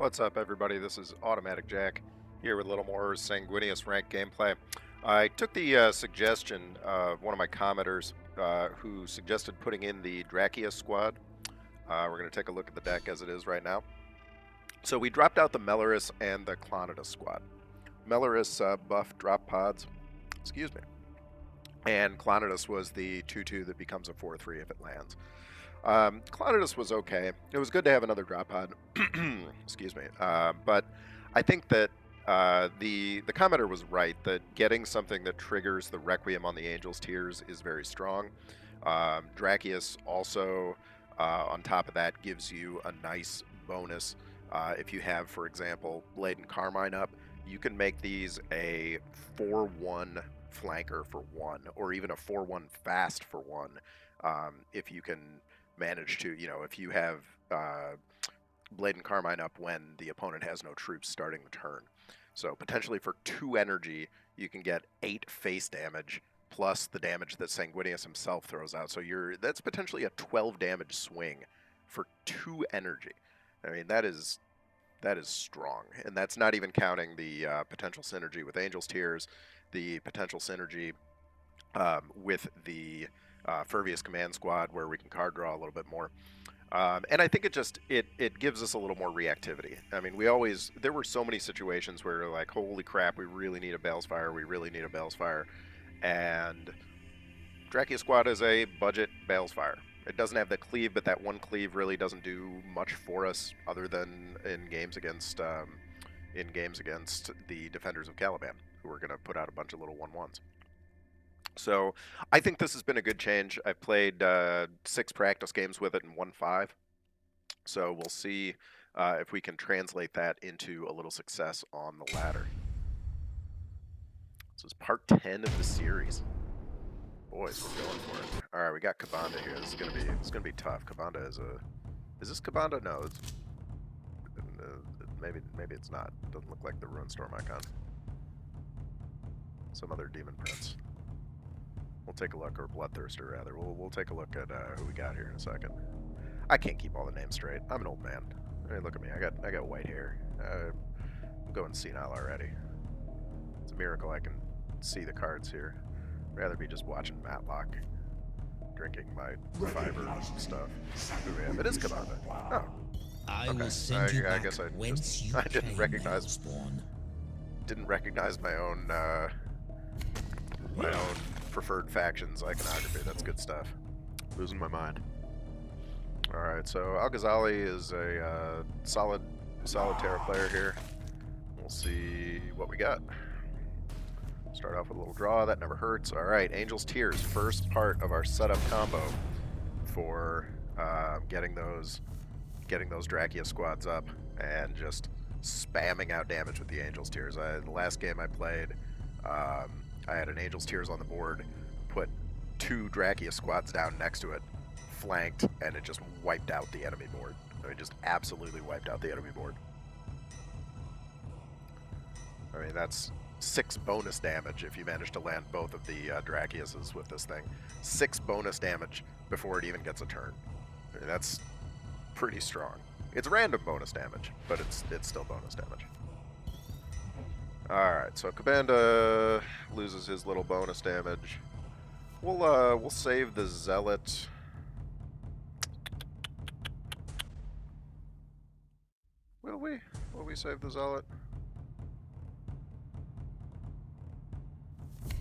What's up, everybody? This is Automatic Jack here with a little more sanguineous ranked gameplay. I took the suggestion of one of my commenters who suggested putting in the Drachia squad. We're going to take a look at the deck as it is right now. So we dropped out the Melorus and the Clonidus squad. Melorus buff drop pods, excuse me, and Clonidus was the 2/2 that becomes a 4/3 if it lands. Clonidus was okay. It was good to have another drop pod. Excuse me. But I think that the commenter was right that getting something that triggers the Requiem on the Angel's Tears is very strong. Dracius also, on top of that, gives you a nice bonus. If you have, for example, Blade and Carmine up, you can make these a 4/1 flanker for 1, or even a 4/1 fast for 1, if you can manage to, if you have Blade and Carmine up when the opponent has no troops starting the turn. So potentially for 2 energy, you can get 8 face damage plus the damage that Sanguinius himself throws out. So that's potentially a 12 damage swing for 2 energy. I mean, that is strong, and that's not even counting the potential synergy with Angel's Tears, the potential synergy with the Furvius Command Squad, where we can card draw a little bit more. And I think it gives us a little more reactivity. I mean, there were so many situations where like, holy crap, we really need a Balefire, we really need a Balefire. And Drachia Squad is a budget Balefire. It doesn't have the cleave, but that one cleave really doesn't do much for us other than in games against the Defenders of Caliban, who are going to put out a bunch of little 1/1s. So I think this has been a good change. I've played 6 practice games with it and won 5. So we'll see if we can translate that into a little success on the ladder. This is part 10 of the series. Boys, we're going for it. All right, we got Kabanda here. It's gonna be tough. Kabanda is this Kabanda? No, it's maybe it's not. It doesn't look like the Ruinstorm icon. Some other demon prince. We'll take a look, or Bloodthirster rather. We'll take a look at who we got here in a second. I can't keep all the names straight. I'm an old man. I mean, look at me. I got white hair. I'm going senile already. It's a miracle I can see the cards here. Rather be just watching Matlock, drinking my fiber stuff. Who do we have? It is Kabanda. Oh. I Okay. will send you I back guess I didn't didn't recognize my own preferred factions iconography. That's good stuff. Losing my mind. All right, so Al-Ghazali is a solid Terra player here. We'll see what we got. Start off with a little draw. That never hurts. All right, Angel's Tears, first part of our setup combo for getting those Drachia squads up and just spamming out damage with the Angel's Tears. The last game I played, I had an Angel's Tears on the board, put 2 Drachia squads down next to it, flanked, and it just wiped out the enemy board. I mean, just absolutely wiped out the enemy board. I mean, that's 6 bonus damage if you manage to land both of the Drachiases with this thing. 6 bonus damage before it even gets a turn. I mean, that's pretty strong. It's random bonus damage, but it's still bonus damage. Alright, so Kabanda loses his little bonus damage. We'll save the Zealot. Will we? Will we save the Zealot?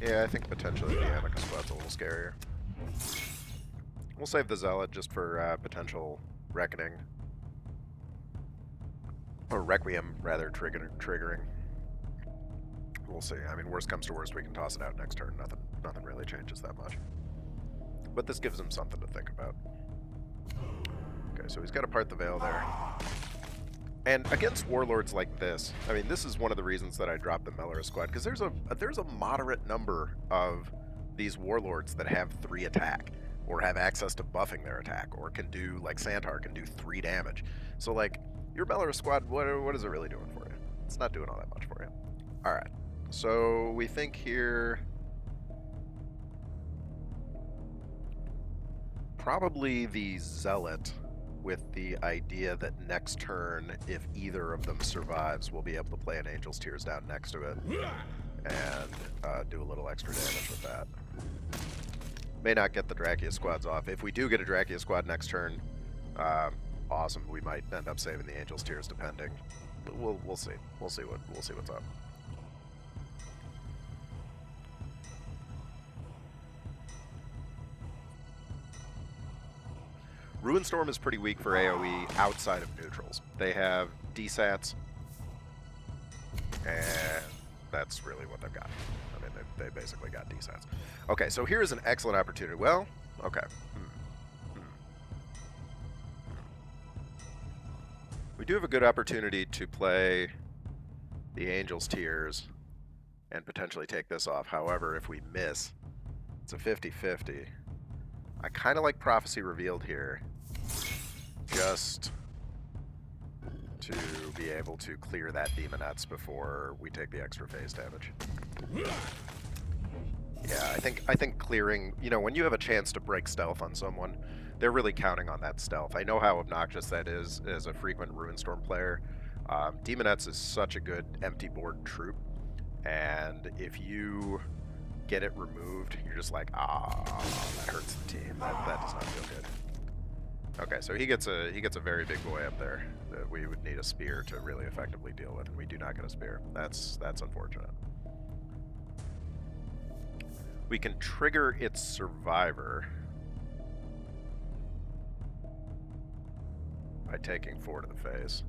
Yeah, I think potentially the Amica squad's a little scarier. We'll save the Zealot just for potential Reckoning. Or Requiem, rather, triggering. We'll see. I mean, worst comes to worst, we can toss it out next turn. Nothing really changes that much. But this gives him something to think about. Okay, so he's got to part the veil there. And against warlords like this, I mean, this is one of the reasons that I dropped the Melorus squad, because there's a moderate number of these warlords that have 3 attack, or have access to buffing their attack, or can do, like Santar can do 3 damage. So, like, your Melorus squad, what is it really doing for you? It's not doing all that much for you. Alright, so we think here probably the Zealot with the idea that next turn, if either of them survives, we'll be able to play an Angel's Tears down next to it and do a little extra damage with that. May not get the Drachia squads off. If we do get a Drachia squad next turn, awesome. We might end up saving the Angel's Tears, depending. But we'll see. We'll see what's up. Ruinstorm is pretty weak for AoE outside of neutrals. They have DSATs, and that's really what they've got. I mean, they basically got DSATs. Okay, so here's an excellent opportunity. Well, okay. We do have a good opportunity to play the Angel's Tears and potentially take this off. However, if we miss, it's a 50-50. I kind of like Prophecy Revealed here, just to be able to clear that Demonettes before we take the extra phase damage. Yeah, I think clearing, you know, when you have a chance to break stealth on someone, they're really counting on that stealth. I know how obnoxious that is as a frequent Ruinstorm player. Demonettes is such a good empty board troop, and if you get it removed, you're just like, that hurts the team. That does not feel good. Okay, so he gets a very big boy up there that we would need a spear to really effectively deal with, and we do not get a spear. That's unfortunate. We can trigger its survivor by taking 4 to the face.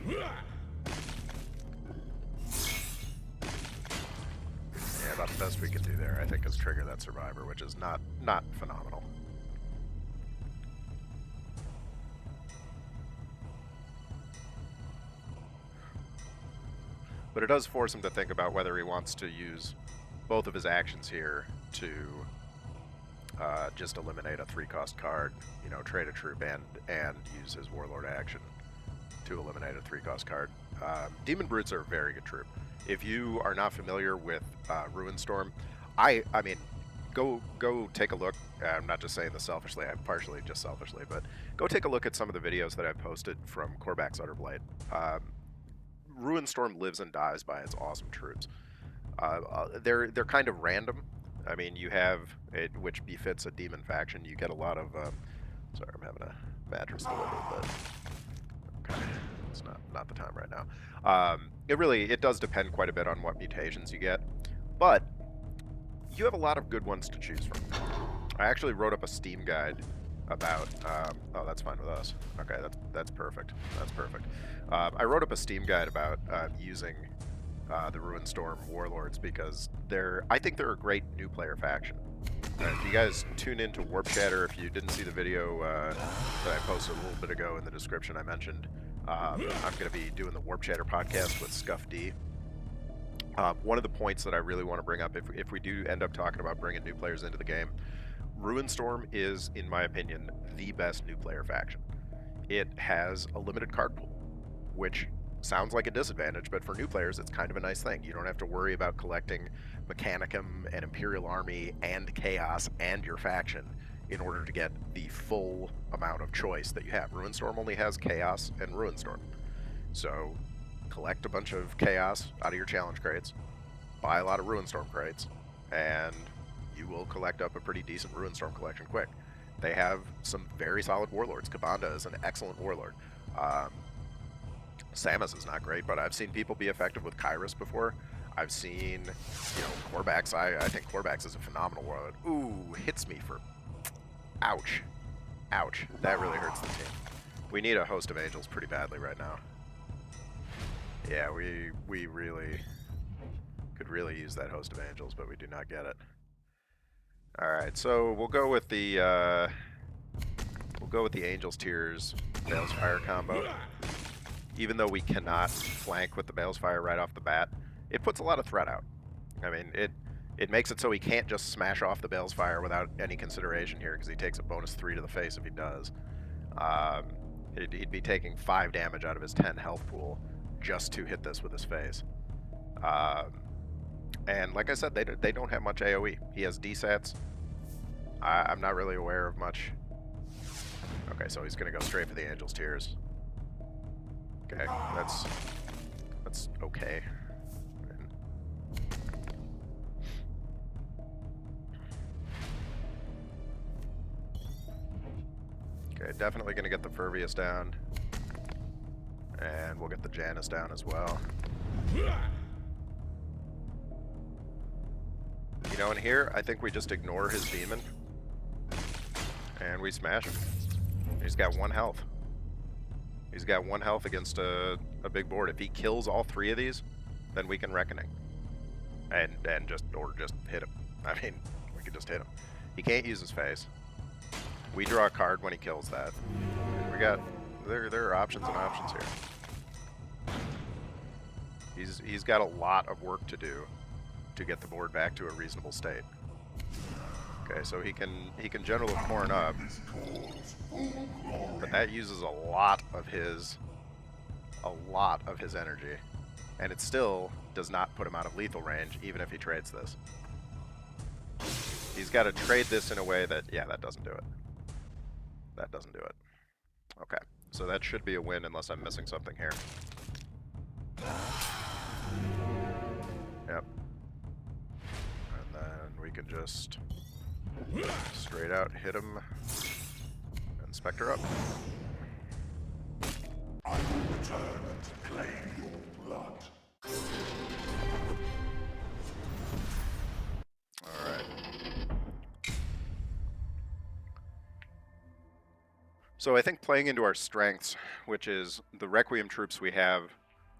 Yeah, about the best we can do there, I think, is trigger that survivor, which is not phenomenal. But it does force him to think about whether he wants to use both of his actions here to just eliminate a 3-cost card, you know, trade a troop and use his Warlord action to eliminate a 3-cost card. Demon Brutes are a very good troop. If you are not familiar with Ruinstorm, I mean, go take a look. I'm not just saying this selfishly, I'm partially just selfishly, but go take a look at some of the videos that I've posted from Korvax Utterblade. Ruinstorm lives and dies by its awesome troops. They're kind of random. I mean, you have it, which befits a demon faction. You get a lot of. Sorry, I'm having a mattress delivered, but okay, it's not the time right now. It does depend quite a bit on what mutations you get, but you have a lot of good ones to choose from. I actually wrote up a Steam guide about. Oh, that's fine with us. Okay, that's perfect. That's perfect. I wrote up a Steam guide about using the Ruinstorm Warlords because I think they're a great new player faction. If you guys tune into Warp Shatter, if you didn't see the video that I posted a little bit ago in the description, I mentioned I'm going to be doing the Warp Shatter podcast with Scuff D. One of the points that I really want to bring up, if we do end up talking about bringing new players into the game, Ruinstorm is, in my opinion, the best new player faction. It has a limited card pool, which sounds like a disadvantage, but for new players, it's kind of a nice thing. You don't have to worry about collecting Mechanicum and Imperial Army and Chaos and your faction in order to get the full amount of choice that you have. Ruinstorm only has Chaos and Ruinstorm. So collect a bunch of Chaos out of your challenge crates, buy a lot of Ruinstorm crates, and you will collect up a pretty decent Ruinstorm collection quick. They have some very solid warlords. Kabanda is an excellent warlord. Samus is not great, but I've seen people be effective with Kyrus before. I've seen, Korvax. I think Korvax is a phenomenal warlord. Ooh, hits me for... Ouch. Ouch. That really hurts the team. We need a Host of Angels pretty badly right now. Yeah, we really could really use that Host of Angels, but we do not get it. Alright, so we'll go with the Angel's Tears Bale's Fire combo. Even though we cannot flank with the Bale's Fire right off the bat, it puts a lot of threat out. I mean, it makes it so he can't just smash off the Bale's Fire without any consideration here, because he takes a bonus 3 to the face if he does. He'd be taking 5 damage out of his 10 health pool just to hit this with his face. And like I said, they don't have much AoE. He has DSATs. I'm not really aware of much. Okay, so he's gonna go straight for the Angel's Tears. Okay, that's okay. Okay, definitely gonna get the Furvius down. And we'll get the Janus down as well. You know, in here, I think we just ignore his demon. And we smash him. He's got 1 health. He's got 1 health against a big board. If he kills all 3 of these, then we can Reckoning. And just hit him. I mean, we can just hit him. He can't use his face. We draw a card when he kills that. And we got there are options and options here. He's got a lot of work to do to get the board back to a reasonable state. Okay, so he can general corn up, but that uses a lot of his energy, and it still does not put him out of lethal range, even if he trades this. He's got to trade this in a way that, yeah, that doesn't do it. That doesn't do it. Okay, so that should be a win unless I'm missing something here. Yep. And then we can just straight out hit him and Spectre up. I will return and claim your blood. Alright. So I think playing into our strengths, which is the Requiem troops we have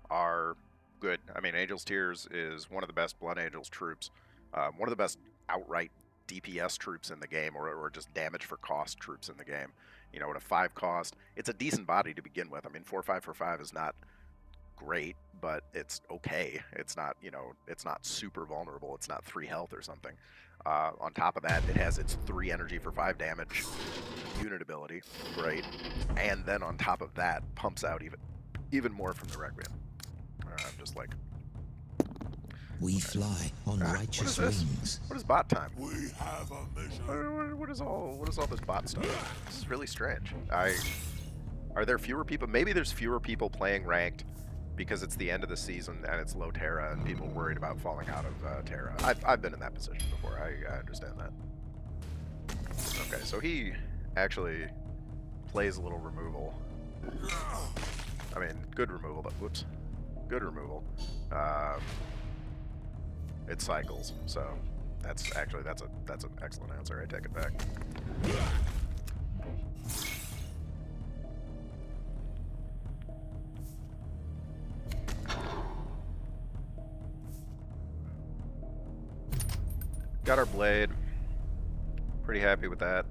are good. I mean, Angel's Tears is one of the best Blood Angels troops. One of the best outright DPS troops in the game, or just damage for cost troops in the game. You know, at a 5 cost, it's a decent body to begin with. I mean, 4/5 for 5 is not great, but it's okay. It's not, you know, it's not super vulnerable. It's not 3 health or something. On top of that, it has its 3 energy for 5 damage unit ability, great. And then on top of that, pumps out even more from the Requiem. I'm just like, we fly on righteous wings. What is bot time? We have a mission. What is all this bot stuff? This is really strange. Are there fewer people? Maybe there's fewer people playing ranked because it's the end of the season and it's low Terra and people worried about falling out of Terra. I've been in that position before. I understand that. Okay, so he actually plays a little removal. I mean, good removal, but whoops, good removal. It cycles, so that's an excellent answer. I take it back. Got our blade. Pretty happy with that.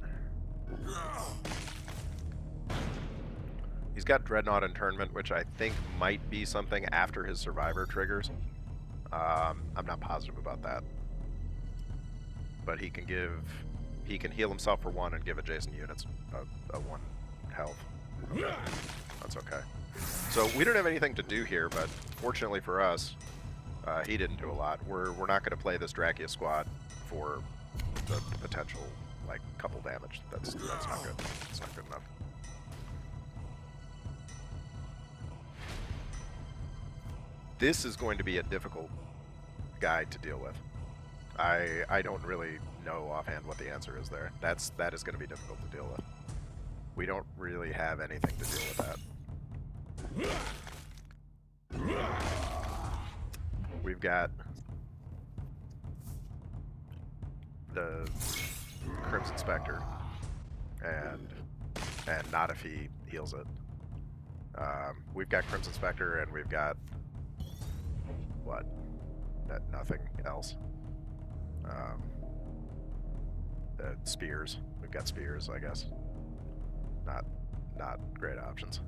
He's got Dreadnought Internment, which I think might be something after his Survivor triggers. I'm not positive about that. But he can heal himself for 1 and give adjacent units a 1 health. Okay. That's okay. So we don't have anything to do here, but fortunately for us, he didn't do a lot. We're not going to play this Drachia squad for the potential, like, couple damage. That's not good. It's not good enough. This is going to be a difficult guy to deal with. I don't really know offhand what the answer is there. That is going to be difficult to deal with. We don't really have anything to deal with that. We've got the Crimson Spectre, and not if he heals it. We've got Crimson Spectre, and we've got what? Nothing else. The spears. We've got spears, I guess. Not great options.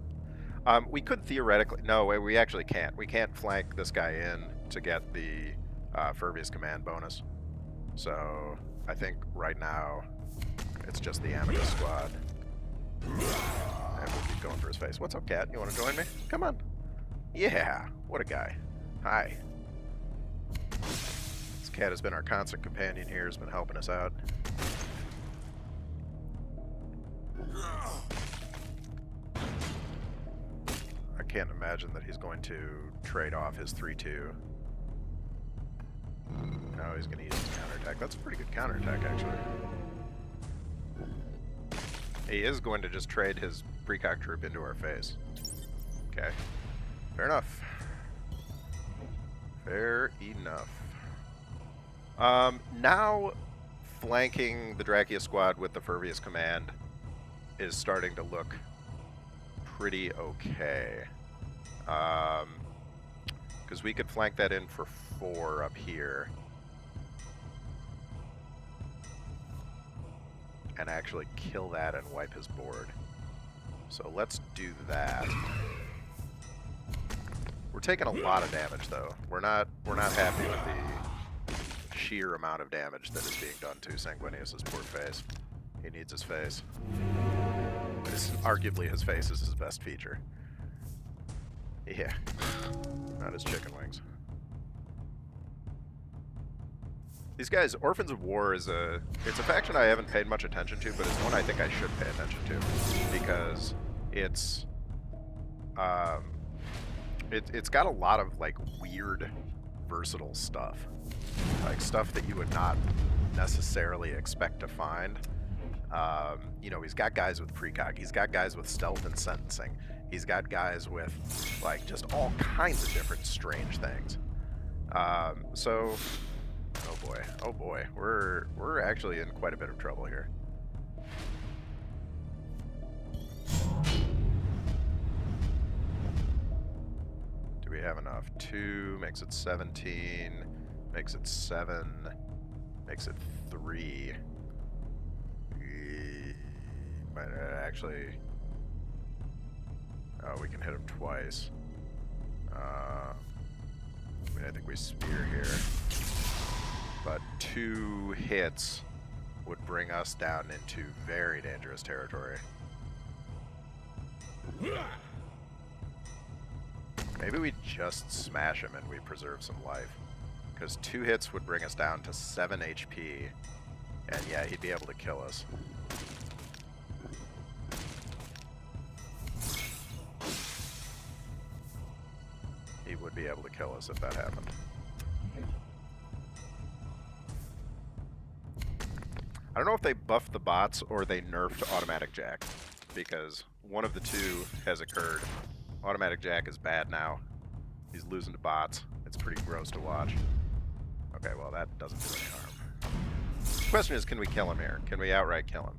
We could theoretically... No, we actually can't. We can't flank this guy in to get the Furvius command bonus. So I think right now it's just the Amicus squad. And we'll keep going for his face. What's up, Cat? You want to join me? Come on. Yeah, what a guy. Hi. Cat has been our constant companion here, has been helping us out. I can't imagine that he's going to trade off his 3-2. No, he's going to use his counterattack. That's a pretty good counterattack, actually. He is going to just trade his Precog troop into our face. Okay. Fair enough. Fair enough. Now, flanking the Drachia squad with the Furvius command is starting to look pretty okay. Because we could flank that in for 4 up here. And actually kill that and wipe his board. So let's do that. We're taking a lot of damage though. We're not happy with the sheer amount of damage that is being done to Sanguinius's poor face. He needs his face. Arguably his face is his best feature. Yeah. Not his chicken wings. These guys, Orphans of War it's a faction I haven't paid much attention to, but it's one I think I should pay attention to because it's got a lot of like weird, versatile stuff, like stuff that you would not necessarily expect to find. You know, he's got guys with precog, he's got guys with stealth and sentencing, he's got guys with like just all kinds of different strange things. So. Oh boy, we're actually in quite a bit of trouble here. Do we have enough? 2 makes it 17, makes it 7, makes it 3. Might actually. Oh, we can hit him twice. I mean, I think we spear here. But 2 hits would bring us down into very dangerous territory. Maybe we just smash him and we preserve some life. Because 2 hits would bring us down to 7 HP. And yeah, he'd be able to kill us. He would be able to kill us if that happened. I don't know if they buffed the bots or they nerfed Automatic Jack, because one of the two has occurred. Automatic Jack is bad now. He's losing to bots. It's pretty gross to watch. Okay, well that doesn't do any harm. The question is, can we kill him here? Can we outright kill him?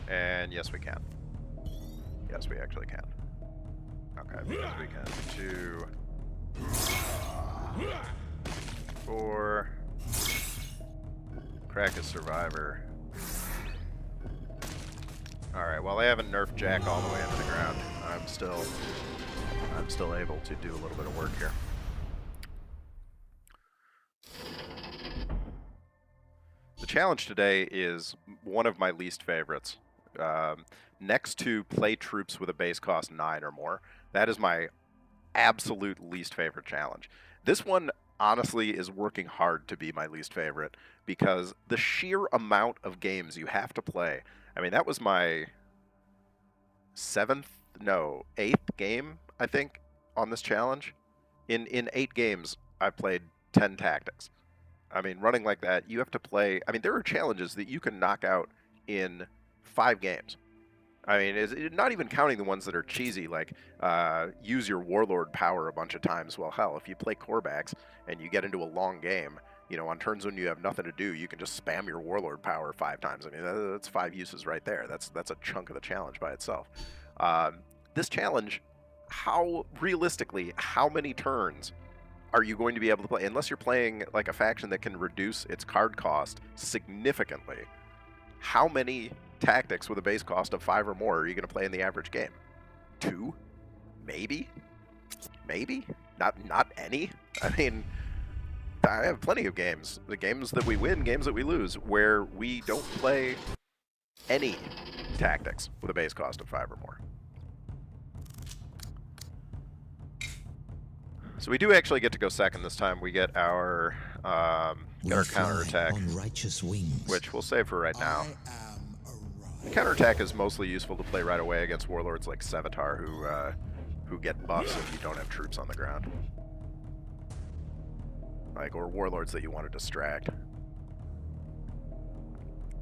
And yes, we can. Yes, we actually can. Okay, because we can 2, 4. Crack a survivor. Alright, well they haven't nerfed Jack all the way into the ground. I'm still able to do a little bit of work here. The challenge today is one of my least favorites. Next to play troops with a base cost 9 or more, that is my absolute least favorite challenge. This one honestly is working hard to be my least favorite because the sheer amount of games you have to play. I mean, that was my 8th game, I think, on this challenge. In 8 games, I played 10 tactics. I mean, running like that, you have to play. I mean, there are challenges that you can knock out in 5 games. I mean, it's not even counting the ones that are cheesy, like use your warlord power a bunch of times. Well, hell, if you play Corbacks and you get into a long game, you know, on turns when you have nothing to do, you can just spam your warlord power 5 times. I mean, that's 5 uses right there. That's a chunk of the challenge by itself. This challenge, how many turns are you going to be able to play? Unless you're playing like a faction that can reduce its card cost significantly, how many tactics with a base cost of 5 or more are you going to play in the average game? 2? Maybe? Not any? I mean, I have plenty of games. The games that we win, games that we lose, where we don't play any tactics with a base cost of 5 or more. So we do actually get to go second this time. We get our We counterattack, fly on righteous wings. which we'll save for right now. I am The arrived. counterattack is mostly useful to play right away against warlords like Sevatar, who get buffs if you don't have troops on the ground, like, or warlords that you want to distract.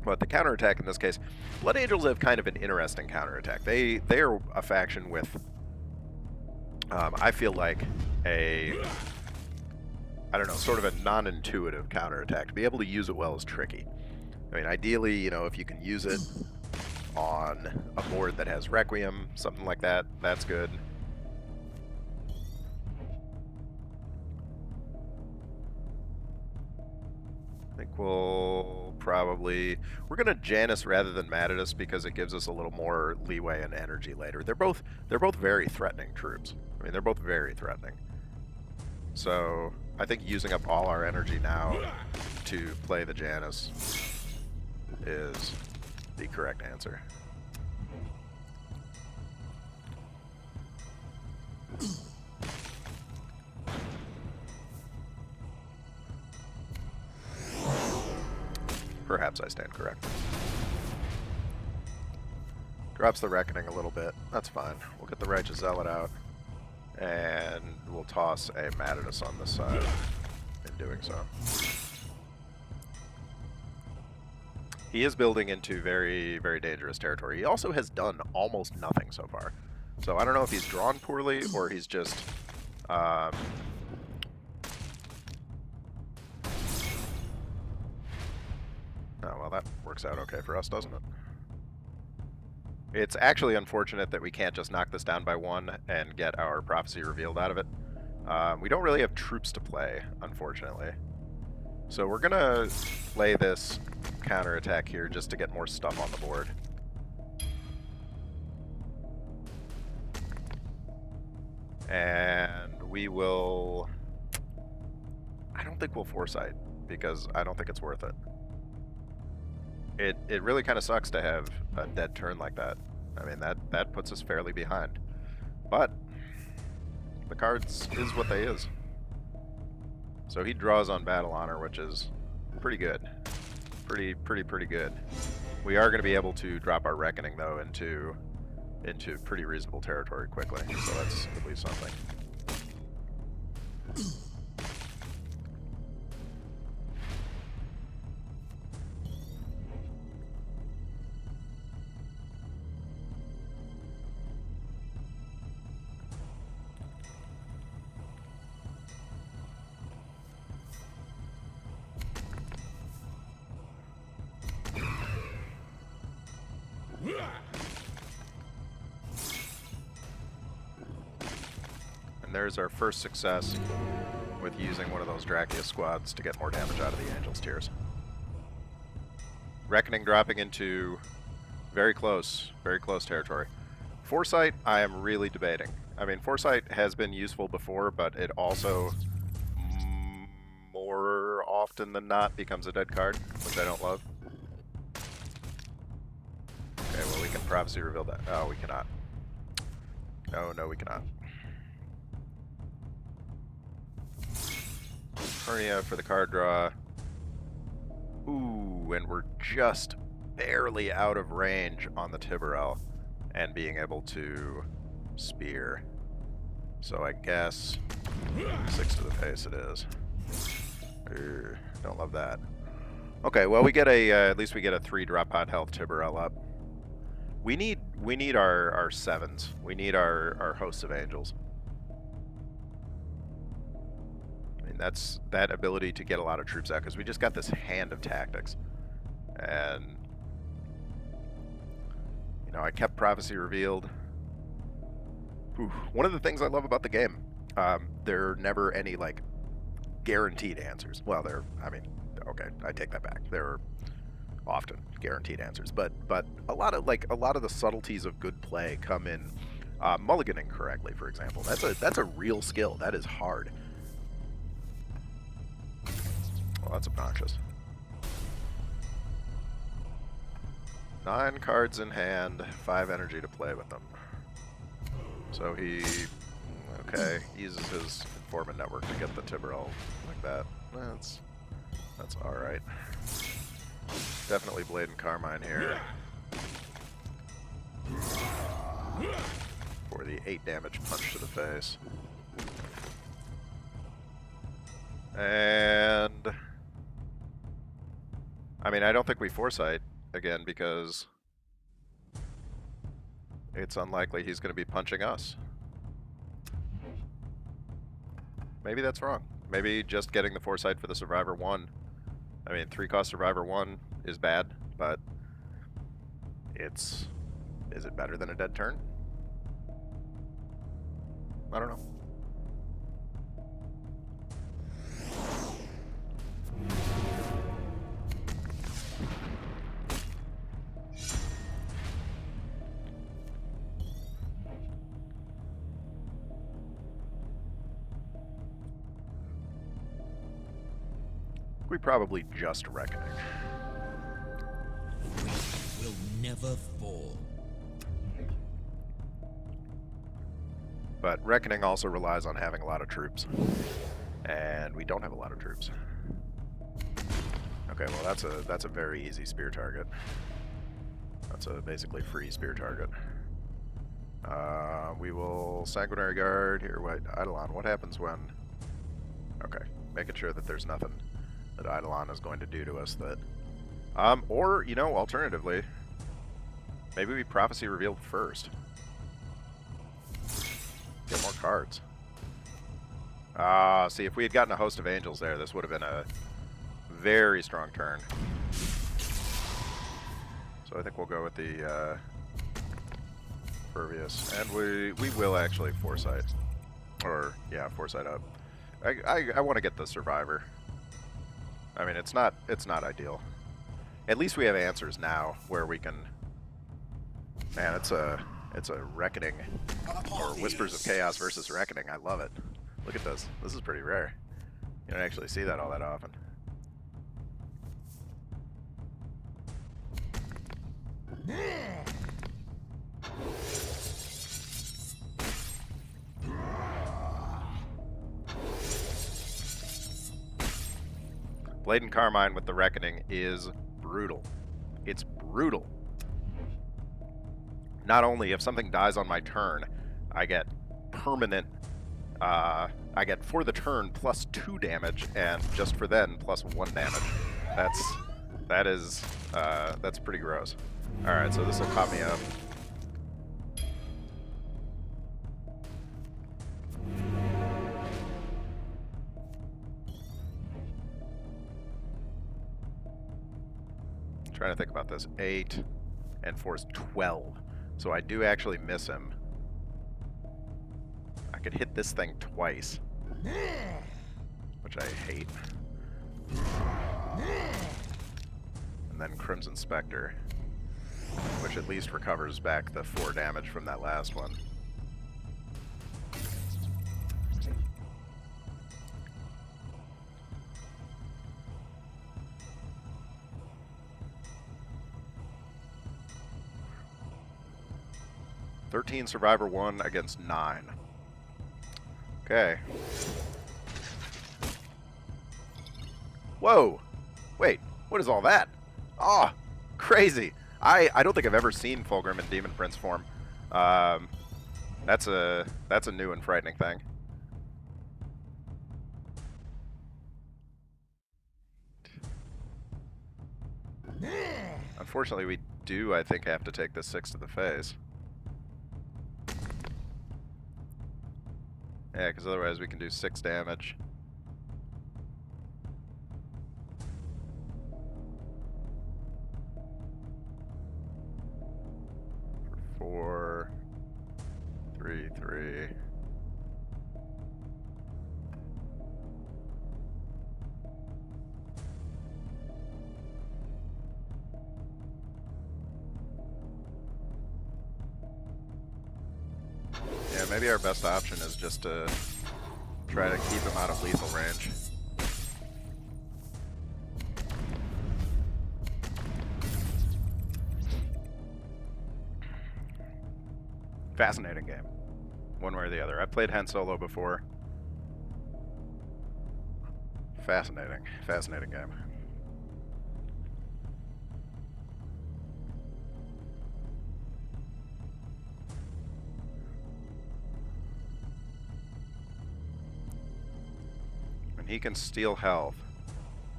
But the counterattack in this case, Blood Angels have kind of an interesting counterattack. They are a faction with, I feel like, I don't know, sort of a non-intuitive counterattack. To be able to use it well is tricky. I mean, ideally, you know, if you can use it on a board that has Requiem, something like that, that's good. I think we're gonna Janus rather than Matadus because it gives us a little more leeway and energy later. They're both very threatening troops. I mean, they're both very threatening. So I think using up all our energy now to play the Janus is the correct answer. Perhaps I stand correct. Drops the Reckoning a little bit. That's fine. We'll get the Righteous Zealot out. And we'll toss a Matadus on this side in doing so. He is building into very, very dangerous territory. He also has done almost nothing so far. So I don't know if he's drawn poorly or he's just... Oh, well, that works out okay for us, doesn't it? It's actually unfortunate that we can't just knock this down by one and get our prophecy revealed out of it. We don't really have troops to play, unfortunately. So we're going to play this counterattack here just to get more stuff on the board. And we will... I don't think we'll Foresight, because I don't think it's worth it. It really kind of sucks to have a dead turn like that. I mean, that puts us fairly behind. But the cards is what they is. So he draws on Battle Honor, which is pretty good. Pretty good. We are going to be able to drop our Reckoning, though, into pretty reasonable territory quickly. So that's at least something. And there's our first success with using one of those Dracula squads to get more damage out of the Angel's Tears. Reckoning dropping into very close territory. Foresight, I am really debating. I mean, Foresight has been useful before, but it also more often than not becomes a dead card, which I don't love. Okay, well, we can Prophecy reveal that. Oh, we cannot. No, we cannot. Hernia for the card draw. Ooh, and we're just barely out of range on the Tiberel and being able to spear. So I guess 6 to the face it is. Don't love that. Okay, well, we get a at least we get a 3-drop hot health Tiberel up. We need our 7s. We need our hosts of angels. I mean, that's that ability to get a lot of troops out, because we just got this hand of tactics. And you know, I kept Prophecy revealed. Ooh, one of the things I love about the game, there are never any like guaranteed answers. Well, I mean, okay, I take that back. There are often guaranteed answers, but a lot of the subtleties of good play come in mulliganing correctly, for example. That's a real skill. That is hard. Well, that's obnoxious. 9 cards in hand, 5 energy to play with them. So he, okay, uses his form a network to get the Tiberol like that. That's alright. Definitely Blade and Carmine here. For the 8 damage punch to the face. And I mean, I don't think we Foresight again because it's unlikely he's going to be punching us. Maybe that's wrong. Maybe just getting the Foresight for the Survivor 1. I mean, 3-cost Survivor 1 is bad, but is it better than a dead turn? I don't know. We probably just Reckoning. We will never fall. But Reckoning also relies on having a lot of troops. And we don't have a lot of troops. Okay, well that's a very easy spear target. That's a basically free spear target. We will Sanguinary Guard here. Wait, Eidolon, what happens when... Okay, making sure that there's nothing that Eidolon is going to do to us that... or, you know, alternatively, maybe we Prophecy Revealed first. Get more cards. See, if we had gotten a Host of Angels there, this would have been a very strong turn. So I think we'll go with the Pervious. And we will actually Foresight. Or, yeah, Foresight up. I want to get the Survivor. I mean, it's not ideal. At least we have answers now where we can... Man, it's a Reckoning, or Whispers of Chaos versus Reckoning. I love it. Look at this. This is pretty rare. You don't actually see that all that often. Blade and Carmine with the Reckoning is brutal. It's brutal. Not only if something dies on my turn, I get permanent, I get for the turn plus 2 damage, and just for then plus 1 damage. That's pretty gross. Alright, so this will pop me up. Trying to think about this. 8 and force 12. So I do actually miss him. I could hit this thing twice, which I hate. And then Crimson Spectre, which at least recovers back the 4 damage from that last one. "13 Survivor 1 against 9. Okay. Whoa! Wait, what is all that? Oh, crazy! I don't think I've ever seen Fulgrim in Demon Prince form. That's a new and frightening thing. Unfortunately, we do, I think, have to take this 6 to the face. Yeah, because otherwise we can do 6 damage. For 4, 3, 3. Yeah, maybe our best option is just to try to keep him out of lethal range. Fascinating game, one way or the other. I've played Han Solo before. Fascinating. Fascinating game. And he can steal health,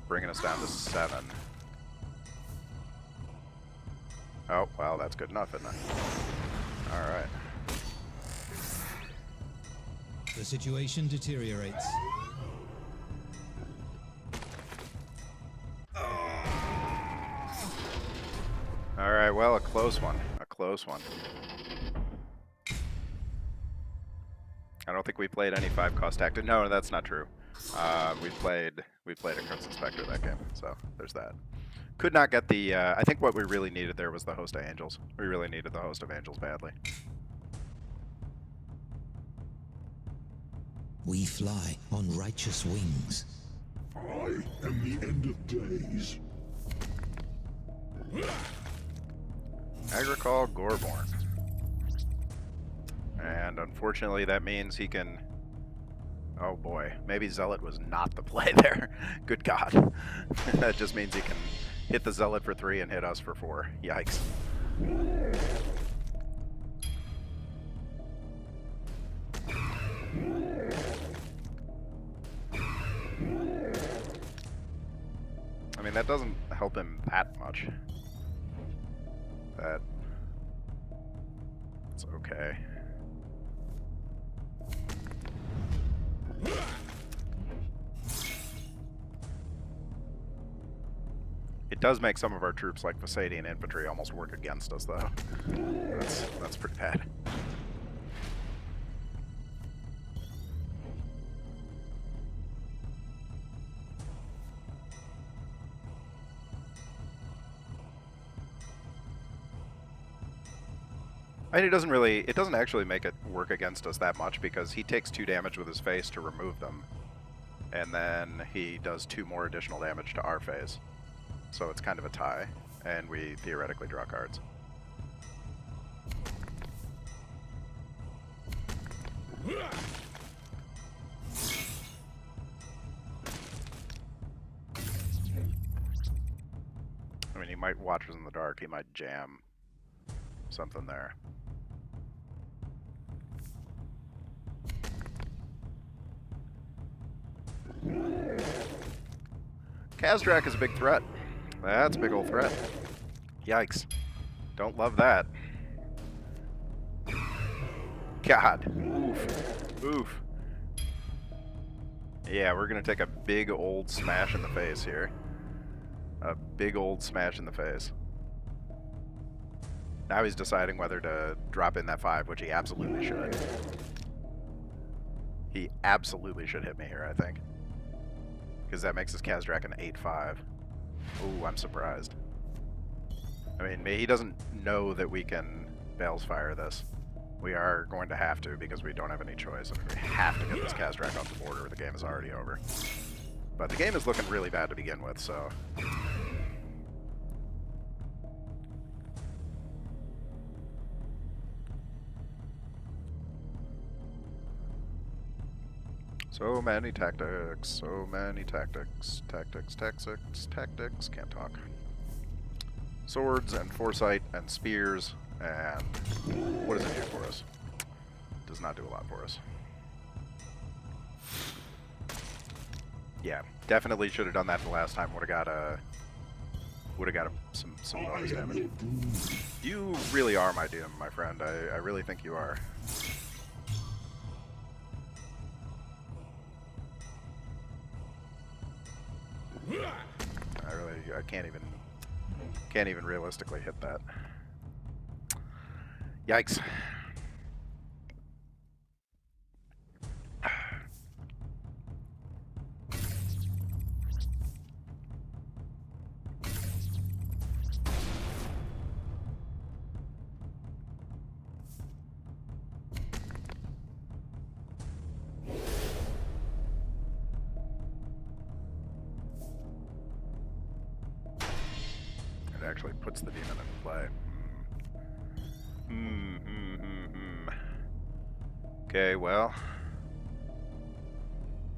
bringing us down to 7. Oh, well, that's good enough, isn't it? Alright. The situation deteriorates. Alright, well, a close one. A close one. I don't think we played any 5-cost tactic. No, that's not true. We played a Crimson Spectre that game, so there's that. Could not get the, I think what we really needed there was the Host of Angels. We really needed the Host of Angels badly. We fly on righteous wings. I am the end of days. Agricol Gorborn. And unfortunately that means he can... Oh boy, maybe Zealot was not the play there. Good God. That just means he can hit the Zealot for 3 and hit us for 4. Yikes. I mean, that doesn't help him that much. It's okay. It does make some of our troops, like Visadian infantry, almost work against us, though. That's pretty bad. And it doesn't actually make it work against us that much because he takes 2 damage with his face to remove them. And then he does 2 more additional damage to our phase. So it's kind of a tie, and we theoretically draw cards. I mean, he might Watchers in the Dark, he might jam something there. Kazdrak is a big threat. That's a big old threat. Yikes. Don't love that. God. Oof. Oof. Yeah, we're gonna take a big old smash in the face here. A big old smash in the face. Now he's deciding whether to drop in that 5, which he absolutely should. He absolutely should hit me here, I think. Because that makes his Kazdrak an 8-5. Ooh, I'm surprised. I mean, he doesn't know that we can Bale's Fire this. We are going to have to because we don't have any choice. I mean, we have to get this Kazdrak off the board or the game is already over. But the game is looking really bad to begin with, so... So many tactics, so many tactics. Tactics, can't talk. Swords and foresight and spears, and what does it do for us? Does not do a lot for us. Yeah, definitely should have done that the last time. Would have got some bonus damage. You really are my doom, my friend. I really think you are. I can't even realistically hit that. Yikes. Actually puts the demon in play. Okay, well,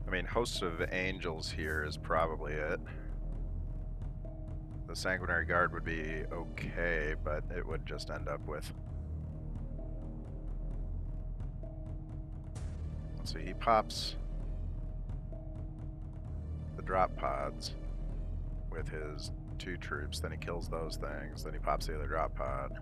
I I mean, Host of Angels here is probably it. The Sanguinary Guard would be okay, but it would just end up with... Let's see, he pops the drop pods with his 2 troops, then he kills those things, then he pops the other drop pod.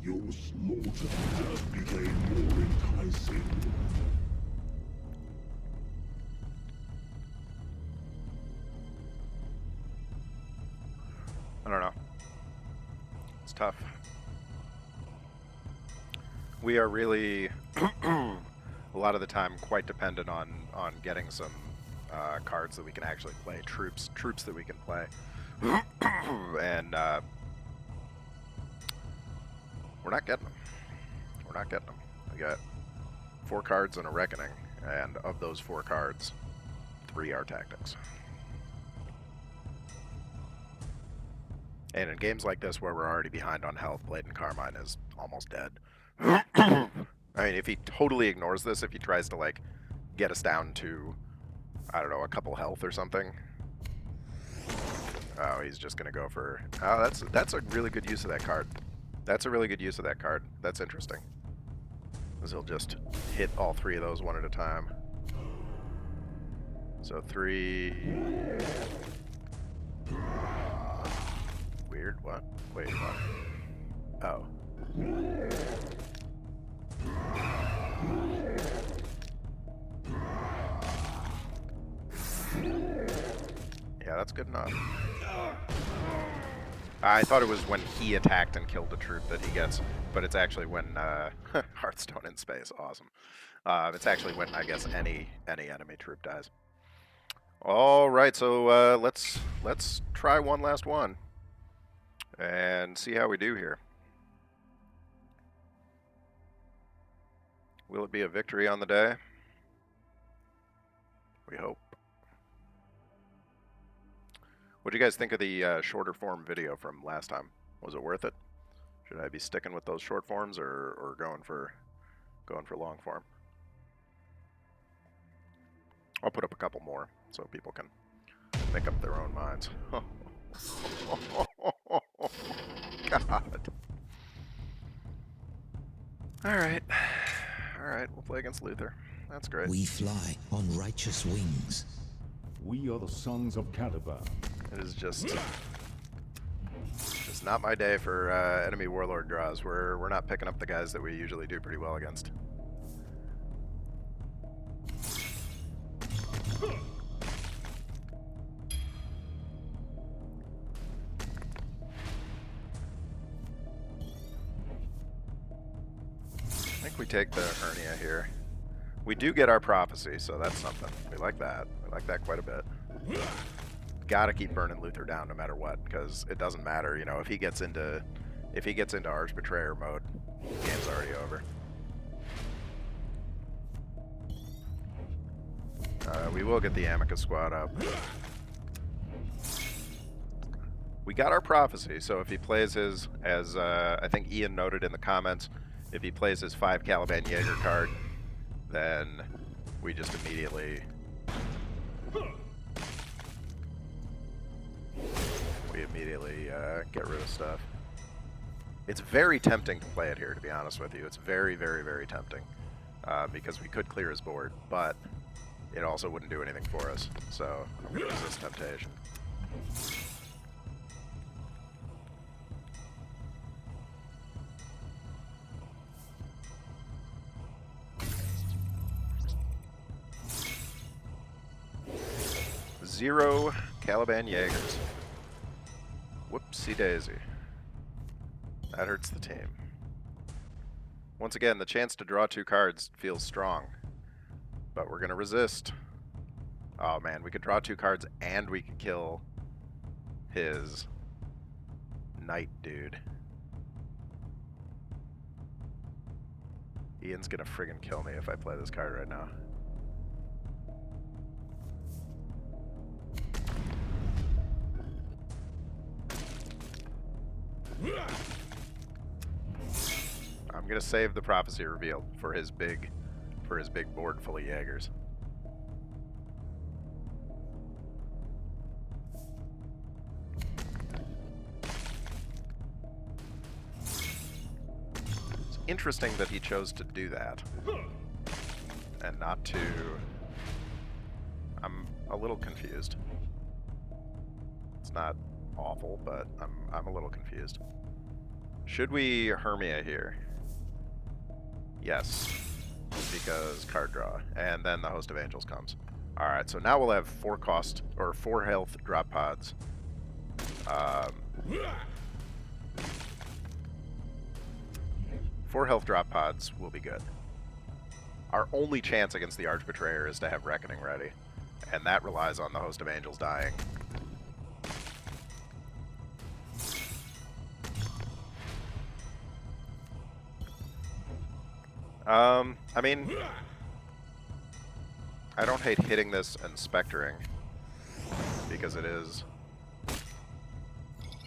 Your slaughter became more enticing. I don't know. It's tough. We are really, a lot of the time, quite dependent on getting some cards that we can actually play, troops that we can play, and we're not getting them. We're not getting them. We got 4 cards and a Reckoning, and of those 4 cards, 3 are tactics. And in games like this where we're already behind on health, Blatant Carmine is almost dead. I mean, if he totally ignores this, if he tries to, like, get us down to, I don't know, a couple health or something. Oh, he's just going to go for... Oh, that's a really good use of that card. That's a really good use of that card. That's interesting. Because he'll just hit all 3 of those one at a time. So 3... Weird, what? Wait, what? Oh. Yeah, that's good enough. I thought it was when he attacked and killed a troop that he gets, but it's actually when Hearthstone in space, awesome. It's actually when I guess any enemy troop dies. All right, so let's try one last one and see how we do here. Will it be a victory on the day? We hope. What do you guys think of the shorter form video from last time? Was it worth it? Should I be sticking with those short forms or going for long form? I'll put up a couple more so people can make up their own minds. God. All right, we'll play against Luther. That's great. We fly on righteous wings. We are the sons of Caliban. It is just not my day for enemy warlord draws. We're not picking up the guys that we usually do pretty well against. I think we take the hernia here. We do get our prophecy, so that's something. We like that. We like that quite a bit. Gotta keep burning Luther down no matter what, because it doesn't matter, you know, if he gets into Arch Betrayer mode, the game's already over. We will get the Amicus squad up. We got our prophecy, so if he plays his, as I think Ian noted in the comments, if he plays his 5 Caliban Jaeger card, then we just immediately get rid of stuff. It's very tempting to play it here, to be honest with you. It's very, very, very tempting because we could clear his board, but it also wouldn't do anything for us. So I'm going to resist temptation. Zero Caliban Jaegers. Whoopsie daisy. That hurts the team. Once again, the chance to draw 2 cards feels strong, but we're gonna resist. Oh man, we could draw 2 cards and we could kill his knight dude. Ian's gonna friggin' kill me if I play this card right now. gonna save the prophecy revealed for his big board full of Jaegers. It's interesting that he chose to do that and not to. I'm a little confused. It's not awful, but I'm a little confused. Should we Hermia here? Yes, because card draw, and then the Host of Angels comes. All right, so now we'll have 4 cost or 4 health drop pods. 4 health drop pods will be good. Our only chance against the Arch Betrayer is to have Reckoning ready, and that relies on the Host of Angels dying. I mean, I don't hate hitting this and Spectering, because it is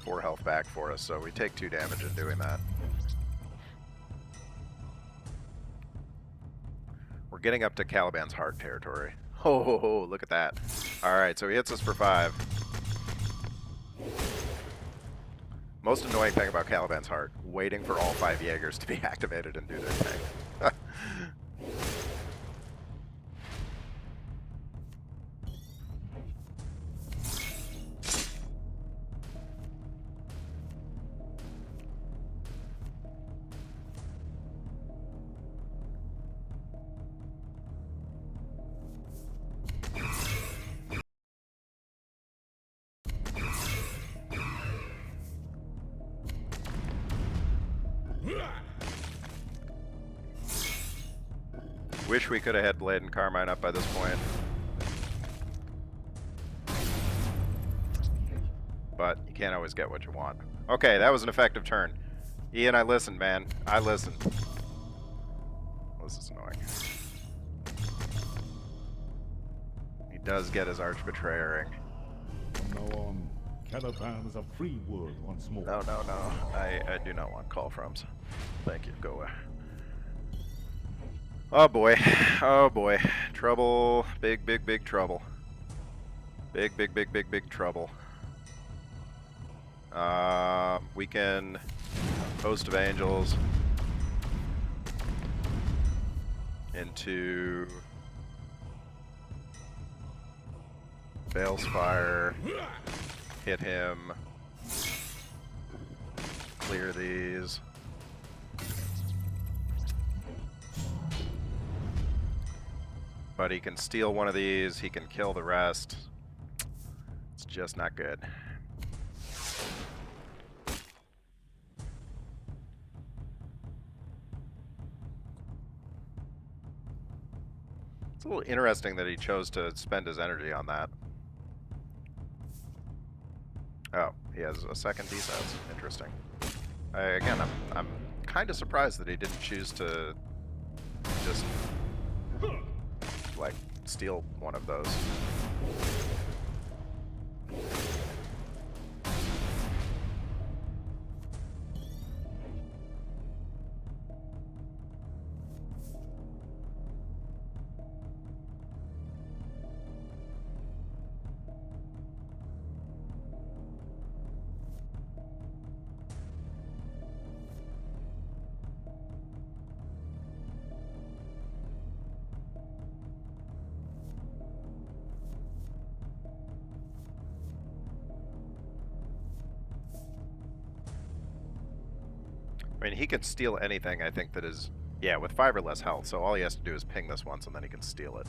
4 health back for us, so we take 2 damage in doing that. We're getting up to Caliban's Heart territory. Oh, look at that. Alright, so he hits us for 5. Most annoying thing about Caliban's Heart, waiting for all 5 Jaegers to be activated and do their thing. Wish we could have had Blade and Carmine up by this point. But you can't always get what you want. Okay, that was an effective turn. Ian, I listened, man. I listened. This is annoying. He does get his Arch Betrayer-ing. From now on, Caliban is a free word once more. No, no, no. I do not want call froms. Thank you. Go away. Oh boy. Oh boy. Trouble. Big, big, big trouble. Big, big, big, big, big trouble. We can Host of Angels into Bale's Fire, hit him, clear these. But he can steal one of these, he can kill the rest. It's just not good. It's a little interesting that he chose to spend his energy on that. Oh, he has a second defense. Interesting. Again, I'm kind of surprised that he didn't choose to just like steal one of those. I mean, he can steal anything, I think, that is... Yeah, with 5 or less health, so all he has to do is ping this once, and then he can steal it.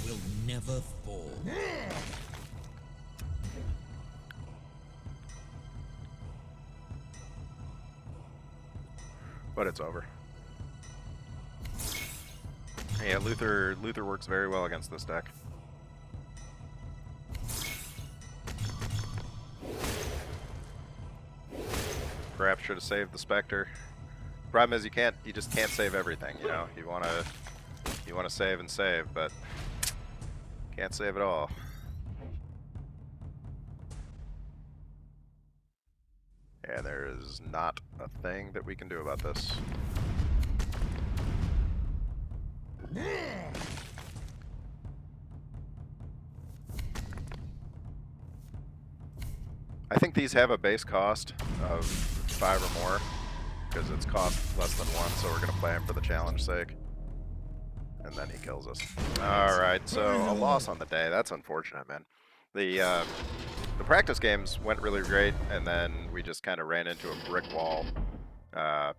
Will never fall. But it's over. Yeah, Luther works very well against this deck. Perhaps should have saved the Spectre. Problem is you just can't save everything, you know. You wanna save and save, but can't save it all. And there is not a thing that we can do about this. I think these have a base cost of 5 or more, because it's cost less than 1, so we're going to play him for the challenge sake. And then he kills us. Alright, so a loss on the day. That's unfortunate, man. The practice games went really great, and then we just kind of ran into a brick wall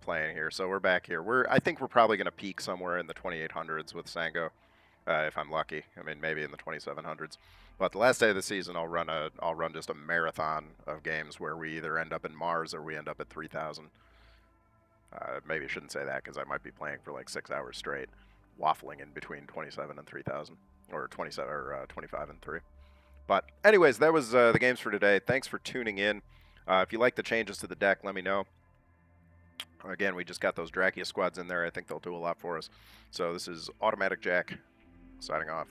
playing here. So we're back here. I think we're probably going to peak somewhere in the 2800s with Sango, if I'm lucky. I mean, maybe in the 2700s. But the last day of the season, I'll run just a marathon of games where we either end up in Mars or we end up at 3000. Maybe I shouldn't say that because I might be playing for like 6 hours straight, waffling in between 27 and 3000, or 27 or 25 and 3. But anyways, that was the games for today. Thanks for tuning in. If you like the changes to the deck, let me know. Again, we just got those Drachia squads in there. I think they'll do a lot for us. So this is Automatic Jack signing off.